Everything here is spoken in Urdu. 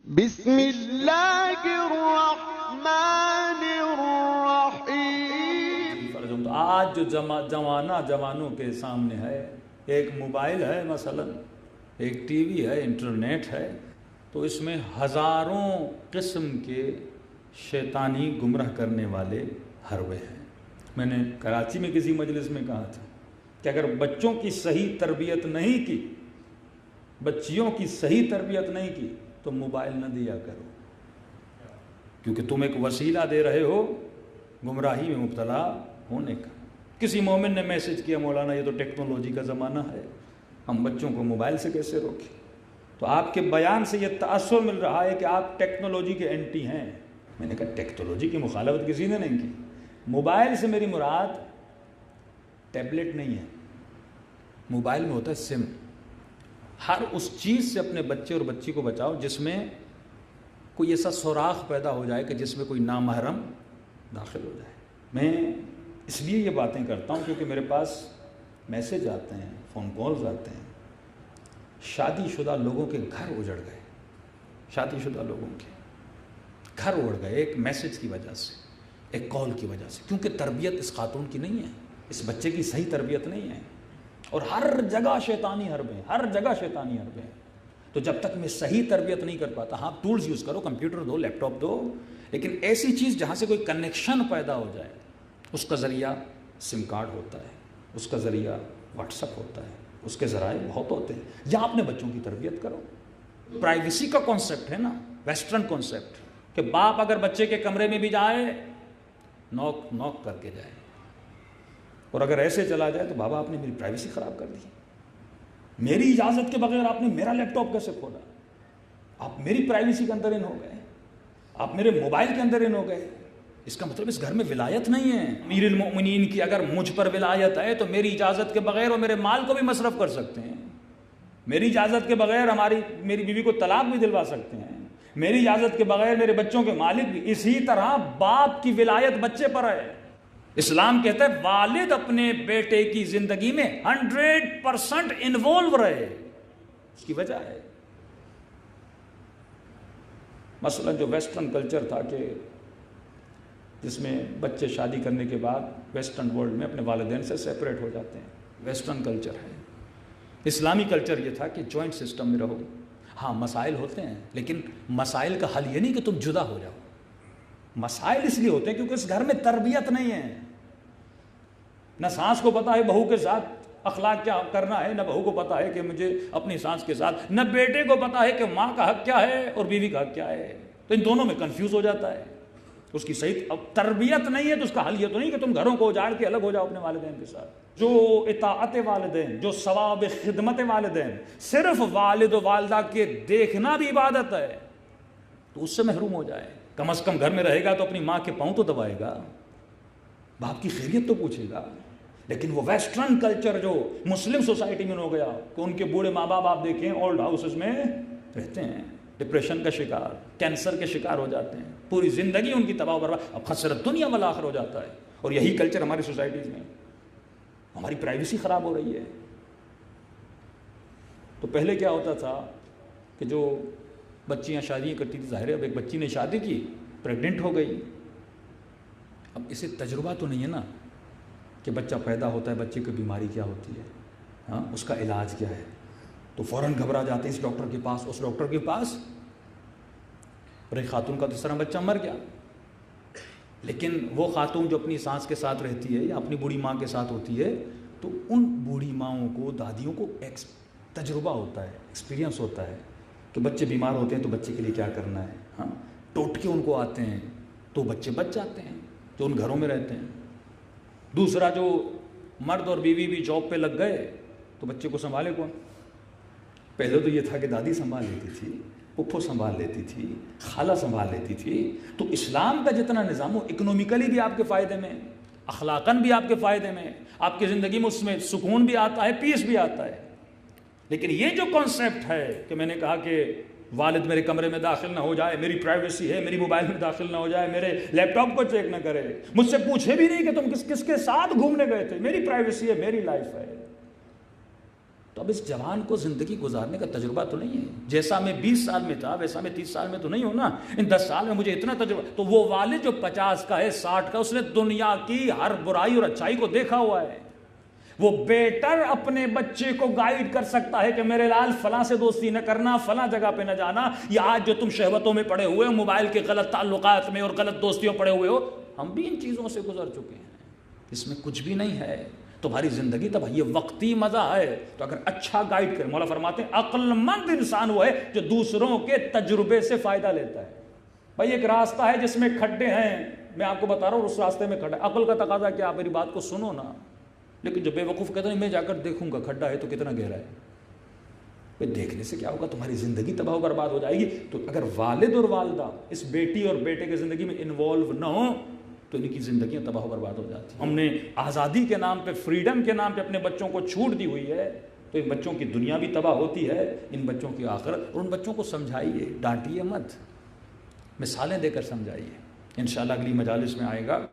بسم اللہ الرحمن الرحیم۔ آج جو جوانوں کے سامنے ہے، ایک موبائل ہے مثلا، ایک ٹی وی ہے، انٹرنیٹ ہے، تو اس میں ہزاروں قسم کے شیطانی گمراہ کرنے والے حربے ہیں۔ میں نے کراچی میں کسی مجلس میں کہا تھا کہ اگر بچوں کی صحیح تربیت نہیں کی، بچیوں کی صحیح تربیت نہیں کی تو موبائل نہ دیا کرو، کیونکہ تم ایک وسیلہ دے رہے ہو گمراہی میں مبتلا ہونے کا۔ کسی مومن نے میسج کیا، مولانا یہ تو ٹیکنالوجی کا زمانہ ہے، ہم بچوں کو موبائل سے کیسے روکیں؟ تو آپ کے بیان سے یہ تاثر مل رہا ہے کہ آپ ٹیکنالوجی کے اینٹی ہیں۔ میں نے کہا ٹیکنالوجی کی مخالفت کسی نے نہیں کی۔ موبائل سے میری مراد ٹیبلٹ نہیں ہے، موبائل میں ہوتا ہے سم۔ ہر اس چیز سے اپنے بچے اور بچی کو بچاؤ جس میں کوئی ایسا سوراخ پیدا ہو جائے کہ جس میں کوئی نامحرم داخل ہو جائے۔ میں اس لیے یہ باتیں کرتا ہوں کیونکہ میرے پاس میسج آتے ہیں، فون کالز آتے ہیں، شادی شدہ لوگوں کے گھر اجڑ گئے، شادی شدہ لوگوں کے گھر اجڑ گئے ایک میسج کی وجہ سے، ایک کال کی وجہ سے، کیونکہ تربیت اس خاتون کی نہیں ہے، اس بچے کی صحیح تربیت نہیں ہے، اور ہر جگہ شیطانی حربے ہیں، ہر جگہ شیطانی حربے ہیں۔ تو جب تک میں صحیح تربیت نہیں کر پاتا، ہاں ٹولز یوز کرو، کمپیوٹر دو، لیپ ٹاپ دو، لیکن ایسی چیز جہاں سے کوئی کنیکشن پیدا ہو جائے، اس کا ذریعہ سم کارڈ ہوتا ہے، اس کا ذریعہ واٹس ایپ ہوتا ہے، اس کے ذرائع بہت ہوتے ہیں۔ یا اپنے بچوں کی تربیت کرو۔ پرائیویسی کا کانسیپٹ ہے نا، ویسٹرن کانسیپٹ، کہ باپ اگر بچے کے کمرے میں بھی جائے نوک کر کے جائے، اور اگر ایسے چلا جائے تو بابا آپ نے میری پرائیویسی خراب کر دی، میری اجازت کے بغیر آپ نے میرا لیپ ٹاپ کیسے کھولا، آپ میری پرائیویسی کے اندر ان ہو گئے، آپ میرے موبائل کے اندر ان ہو گئے۔ اس کا مطلب اس گھر میں ولایت نہیں ہے۔ امیر المؤمنین کی اگر مجھ پر ولایت ہے تو میری اجازت کے بغیر وہ میرے مال کو بھی مصرف کر سکتے ہیں، میری اجازت کے بغیر میری بیوی کو طلاق بھی دلوا سکتے ہیں، میری اجازت کے بغیر میرے بچوں کے مالک بھی۔ اسی طرح باپ کی ولایت بچے پر ہے۔ اسلام کہتا ہے والد اپنے بیٹے کی زندگی میں 100% انوالو رہے، اس کی وجہ ہے مثلا جو ویسٹرن کلچر تھا کہ جس میں بچے شادی کرنے کے بعد ویسٹرن ورلڈ میں اپنے والدین سے سیپریٹ ہو جاتے ہیں، ویسٹرن کلچر ہے۔ اسلامی کلچر یہ تھا کہ جوائنٹ سسٹم میں رہو، ہاں مسائل ہوتے ہیں لیکن مسائل کا حل یہ نہیں کہ تم جدا ہو جاؤ، مسائل اس لیے ہوتے ہیں کیونکہ اس گھر میں تربیت نہیں ہے۔ نہ ساس کو پتا ہے بہو کے ساتھ اخلاق کیا کرنا ہے، نہ بہو کو پتا ہے کہ مجھے اپنی ساس کے ساتھ، نہ بیٹے کو پتا ہے کہ ماں کا حق کیا ہے اور بیوی کا حق کیا ہے، تو ان دونوں میں کنفیوز ہو جاتا ہے۔ اس کی صحیح اب تربیت نہیں ہے تو اس کا حل یہ تو نہیں کہ تم گھروں کو اجاڑ کے الگ ہو جاؤ اپنے والدین کے ساتھ۔ جو اطاعت والدین، جو ثواب خدمت والدین، صرف والد و والدہ کے دیکھنا بھی عبادت ہے، تو اس سے محروم ہو جائے۔ کم از کم گھر میں رہے گا تو اپنی ماں کے پاؤں تو دبائے گا، باپ کی خیریت تو پوچھے گا۔ لیکن وہ ویسٹرن کلچر جو مسلم سوسائٹی میں ہو گیا کہ ان کے بوڑھے ماں باپ آپ دیکھیں اولڈ ہاؤسز میں رہتے ہیں، ڈپریشن کا شکار، کینسر کے شکار ہو جاتے ہیں، پوری زندگی ان کی تباہ و برباد، اب خسرت دنیا والآخرہ ہو جاتا ہے۔ اور یہی کلچر ہماری سوسائٹیز میں، ہماری پرائیویسی خراب ہو رہی ہے۔ تو پہلے کیا ہوتا تھا کہ جو بچیاں شادیاں کرتی تھی، ظاہر ہے اب ایک بچی نے شادی کی، پریگننٹ ہو گئی، اب اسے تجربہ تو نہیں ہے نا کہ بچہ پیدا ہوتا ہے، بچے کی بیماری کیا ہوتی ہے، ہاں اس کا علاج کیا ہے، تو فوراً گھبرا جاتے ہیں اس ڈاکٹر کے پاس، اس ڈاکٹر کے پاس، اور ایک خاتون کا دوسرا بچہ مر گیا۔ لیکن وہ خاتون جو اپنی سانس کے ساتھ رہتی ہے یا اپنی بوڑھی ماں کے ساتھ ہوتی ہے، تو ان بوڑھی ماؤں کو، دادیوں کو تجربہ ہوتا ہے، ایکسپیرینس ہوتا ہے کہ بچے بیمار ہوتے ہیں تو بچے کے لیے کیا کرنا ہے، ہاں ٹوٹکے ان کو آتے ہیں تو بچے بچ جاتے ہیں جو ان گھروں میں رہتے ہیں۔ دوسرا جو مرد اور بیوی بھی جاب پہ لگ گئے تو بچے کو سنبھالے کون؟ پہلے تو یہ تھا کہ دادی سنبھال لیتی تھی، پھپھو سنبھال لیتی تھی، خالہ سنبھال لیتی تھی۔ تو اسلام کا جتنا نظام ہو، اکنومیکلی بھی آپ کے فائدے میں، اخلاقاً بھی آپ کے فائدے میں، آپ کی زندگی میں اس میں سکون بھی آتا ہے، پیس بھی آتا ہے۔ لیکن یہ جو کانسیپٹ ہے کہ میں نے کہا کہ والد میرے کمرے میں داخل نہ ہو جائے، میری پرائیویسی ہے، میری موبائل میں داخل نہ ہو جائے، میرے لیپ ٹاپ کو چیک نہ کرے، مجھ سے پوچھے بھی نہیں کہ تم کس کس کے ساتھ گھومنے گئے تھے، میری پرائیویسی ہے، میری لائف ہے۔ تو اب اس جوان کو زندگی گزارنے کا تجربہ تو نہیں ہے. جیسا میں 20 سال میں تھا ویسا میں 30 سال میں تو نہیں ہوں نا. ان 10 سال میں مجھے اتنا تجربہ. تو وہ والد جو 50 کا ہے 60 کا, اس نے دنیا کی ہر برائی اور اچھائی کو دیکھا ہوا ہے. وہ بیٹر اپنے بچے کو گائیڈ کر سکتا ہے کہ میرے لال فلاں سے دوستی نہ کرنا, فلاں جگہ پہ نہ جانا, یا آج جو تم شہوتوں میں پڑے ہوئے ہو, موبائل کے غلط تعلقات میں اور غلط دوستیوں پڑے ہوئے ہو, ہم بھی ان چیزوں سے گزر چکے ہیں. اس میں کچھ بھی نہیں ہے. تمہاری زندگی تب یہ وقتی مزہ ہے. تو اگر اچھا گائیڈ کرے, مولا فرماتے ہیں عقل مند انسان وہ ہے جو دوسروں کے تجربے سے فائدہ لیتا ہے. بھائی ایک راستہ ہے جس میں کھڈے ہیں, میں آپ کو بتا رہا ہوں اس راستے میں کھڈا ہے. عقل کا تقاضا کیا, آپ میری بات کو سنو نا. لیکن جو بے وقوف کہتے ہیں میں جا کر دیکھوں گا کھڈا ہے تو کتنا گہرا ہے. بھائی دیکھنے سے کیا ہوگا, تمہاری زندگی تباہ و برباد ہو جائے گی. تو اگر والد اور والدہ اس بیٹی اور بیٹے کی زندگی میں انوالو نہ ہوں تو ان کی زندگیاں تباہ و برباد ہو جاتی ہیں. ہم نے آزادی کے نام پہ, فریڈم کے نام پہ اپنے بچوں کو چھوٹ دی ہوئی ہے, تو ان بچوں کی دنیا بھی تباہ ہوتی ہے, ان بچوں کی آخرت. اور ان بچوں کو سمجھائیے, ڈانٹیے مت, مثالیں دے کر سمجھائیے. انشاءاللہ اگلی مجالس میں آئے گا.